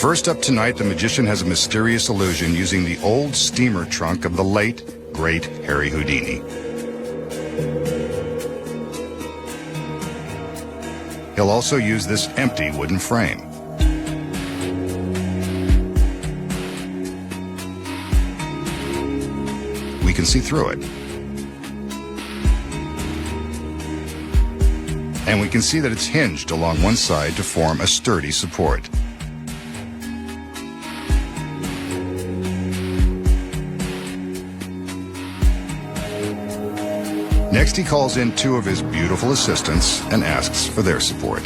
First up tonight, the magician has a mysterious illusion using the old steamer trunk of the late, great Harry Houdini. He'll also use this empty wooden frame. We can see through it. And we can see that it's hinged along one side to form a sturdy support. Next, he calls in two of his beautiful assistants and asks for their support.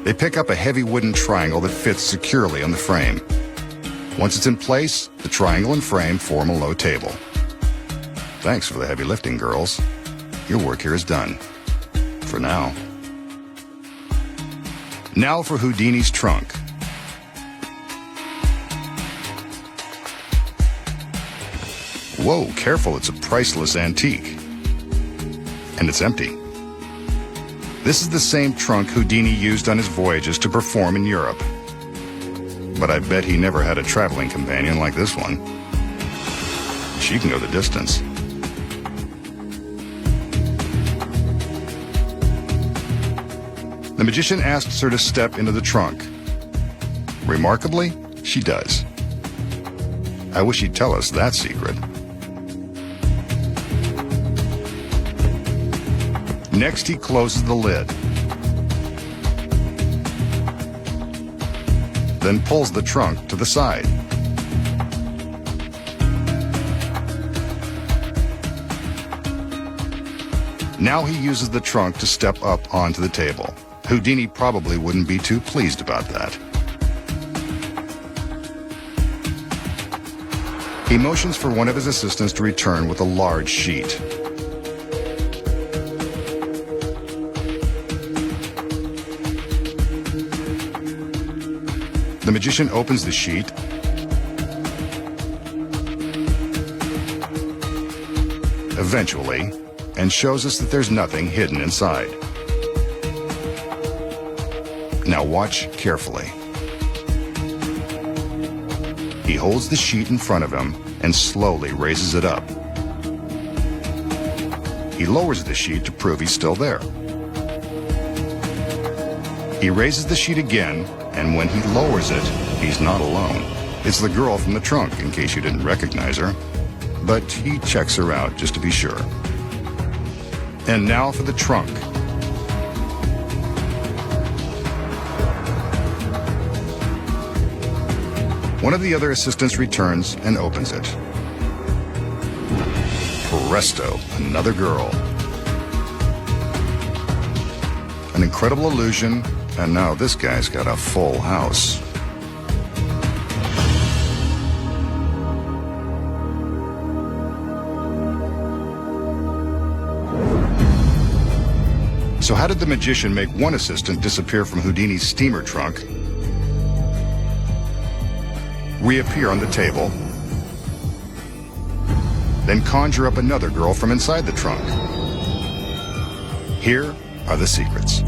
They pick up a heavy wooden triangle that fits securely on the frame. Once it's in place, the triangle and frame form a low table. Thanks for the heavy lifting, girls. Your work here is done. For now. Now for Houdini's trunk. Whoa, careful, it's a priceless antique. And it's empty. This is the same trunk Houdini used on his voyages to perform in Europe. But I bet he never had a traveling companion like this one. She can go the distance. The magician asks her to step into the trunk. Remarkably, she does. I wish he'd tell us that secret. Next, he closes the lid. Then pulls the trunk to the side. Now he uses the trunk to step up onto the table. Houdini probably wouldn't be too pleased about that. He motions for one of his assistants to return with a large sheet. The magician opens the sheet eventually and shows us that there's nothing hidden inside. Now watch carefully. He holds the sheet in front of him and slowly raises it up. He lowers the sheet to prove he's still there. He raises the sheet again, and when he lowers it, he's not alone. It's the girl from the trunk, in case you didn't recognize her. But he checks her out just to be sure. And now for the trunk. One of the other assistants returns and opens it. Presto, another girl. An incredible illusion, and now this guy's got a full house. So how did the magician make one assistant disappear from Houdini's steamer trunk, reappear on the table, then conjure up another girl from inside the trunk? Here are the secrets.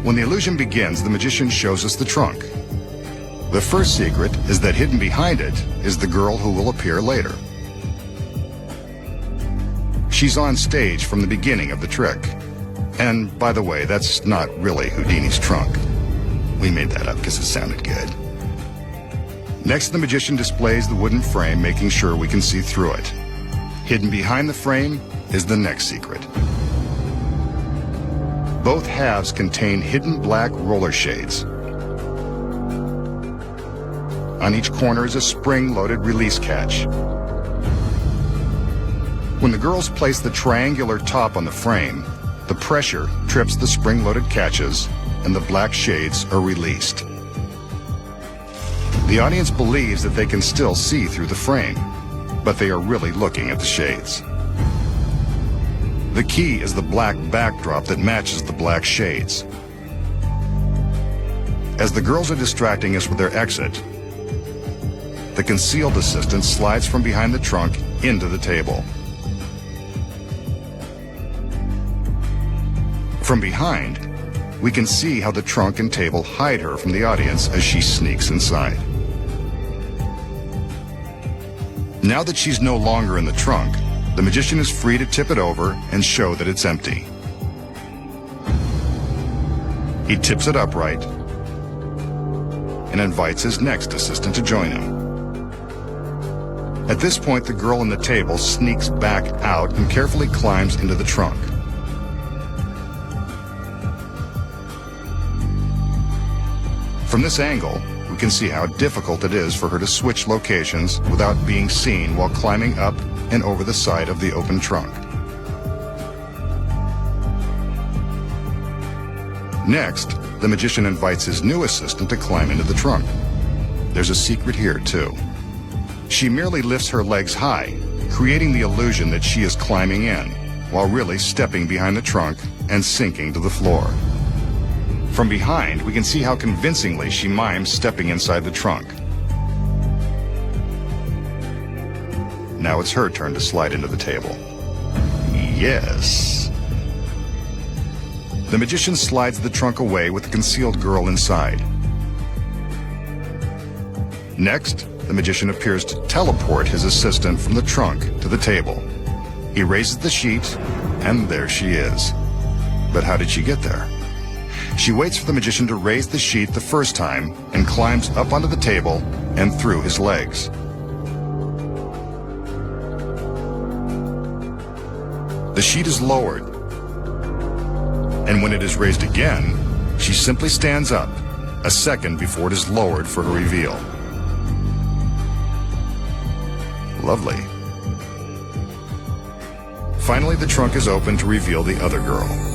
When the illusion begins, the magician shows us the trunk. The first secret is that hidden behind it is the girl who will appear later. She's on stage from the beginning of the trick. And, by the way, that's not really Houdini's trunk. We made that up because it sounded good. Next, the magician displays the wooden frame, making sure we can see through it. Hidden behind the frame is the next secret. Both halves contain hidden black roller shades. On each corner is a spring-loaded release catch. When the girls place the triangular top on the frame, the pressure trips the spring-loaded catches and the black shades are released. The audience believes that they can still see through the frame, but they are really looking at the shades. The key is the black backdrop that matches the black shades. As the girls are distracting us with their exit, the concealed assistant slides from behind the trunk into the table. From behind, we can see how the trunk and table hide her from the audience as she sneaks inside. Now that she's no longer in the trunk, the magician is free to tip it over and show that it's empty. He tips it upright and invites his next assistant to join him. At this point, the girl on the table sneaks back out and carefully climbs into the trunk. From this angle, we can see how difficult it is for her to switch locations without being seen while climbing up and over the side of the open trunk. Next, the magician invites his new assistant to climb into the trunk. There's a secret here, too. She merely lifts her legs high, creating the illusion that she is climbing in, while really stepping behind the trunk and sinking to the floor. From behind, we can see how convincingly she mimes stepping inside the trunk. Now it's her turn to slide into the table. Yes. The magician slides the trunk away with the concealed girl inside. Next, the magician appears to teleport his assistant from the trunk to the table. He raises the sheet, and there she is. But how did she get there? She waits for the magician to raise the sheet the first time and climbs up onto the table and through his legs. The sheet is lowered, and when it is raised again, she simply stands up, a second before it is lowered for her reveal. Lovely. Finally, the trunk is open to reveal the other girl.